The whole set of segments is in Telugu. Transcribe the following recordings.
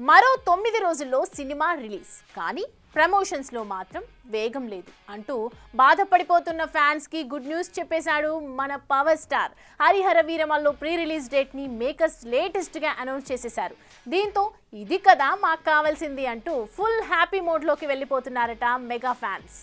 మరో 9 రోజుల్లో సినిమా రిలీజ్ కానీ ప్రమోషన్స్లో మాత్రం వేగం లేదు అంటూ బాధపడిపోతున్న ఫ్యాన్స్కి గుడ్ న్యూస్ చెప్పేశాడు మన power star. Harihara Veeramallu pre release డేట్ని మేకర్స్ లేటెస్ట్గా అనౌన్స్ చేసేశారు. దీంతో ఇది కదా మాకు కావాల్సింది అంటూ ఫుల్ హ్యాపీ మోడ్లోకి వెళ్ళిపోతున్నారట మెగా ఫ్యాన్స్.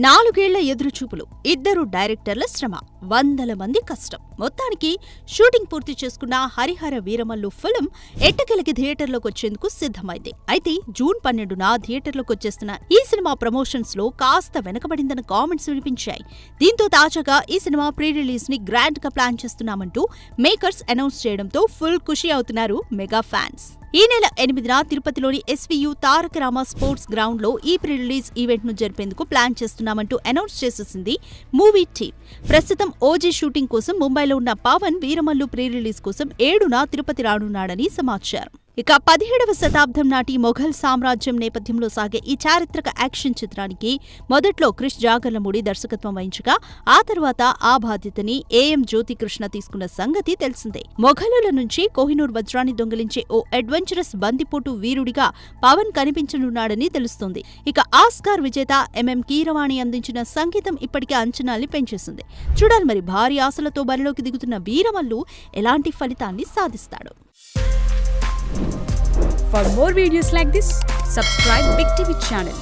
4 ఏళ్ల ఎదురుచూపులు, 2 డైరెక్టర్ల శ్రమ, వందల మంది కష్టం. మొత్తానికి షూటింగ్ పూర్తి చేసుకున్న హరిహర వీరమల్లు ఫిల్మ్ ఎట్టకేలకి థియేటర్లోకి వచ్చేందుకు సిద్ధమైంది. అయితే జూన్ 12న థియేటర్లోకి వచ్చేస్తున్న ఈ సినిమా ప్రమోషన్స్ లో కాస్త వెనకబడిందన్న కామెంట్స్ వినిపించాయి. దీంతో తాజాగా ఈ సినిమా ప్రీ రిలీజ్ ని గ్రాండ్ గా ప్లాన్ చేస్తున్నామంటూ మేకర్స్ అనౌన్స్ చేయడంతో ఫుల్ ఖుషి అవుతున్నారు మెగా ఫ్యాన్స్. ఈ నెల 8న తిరుపతిలోని SVU Taraka Rama sports ground లో ఈ ప్రీ రిలీజ్ ఈవెంట్ ను జరిపేందుకు ప్లాన్ చేస్తున్నామంటూ అనౌన్స్ చేసేసింది మూవీ టీమ్. ప్రస్తుతం ఓజీ షూటింగ్ కోసం ముంబైలో ఉన్న పవన్ వీరమల్లు ప్రీ రిలీజ్ కోసం 7న తిరుపతి రానున్నాడని సమాచారం. ఇక 17వ శతాబ్దం నాటి మొఘల్ సామ్రాజ్యం నేపథ్యంలో సాగే ఈ చారిత్రక యాక్షన్ చిత్రానికి మొదట్లో క్రిష్ జాగర్లమూడి దర్శకత్వం వహించగా ఆ తర్వాత ఆ బాధ్యతని ఏఎం జ్యోతికృష్ణ తీసుకున్న సంగతి తెలిసిందే. మొఘలుల నుంచి కోహినూర్ వజ్రాన్ని దొంగిలించే ఓ అడ్వెంచరస్ బందిపోటు వీరుడిగా పవన్ కనిపించనున్నాడని తెలుస్తోంది. ఇక ఆస్కార్ విజేత ఎంఎం కీరవాణి అందించిన సంగీతం ఇప్పటికే అంచనాల్ని పెంచేసింది. చూడాలి మరి భారీ ఆశలతో బరిలోకి దిగుతున్న వీరమల్లు ఎలాంటి ఫలితాన్ని సాధిస్తాడు. For more videos like this, subscribe Big TV channel.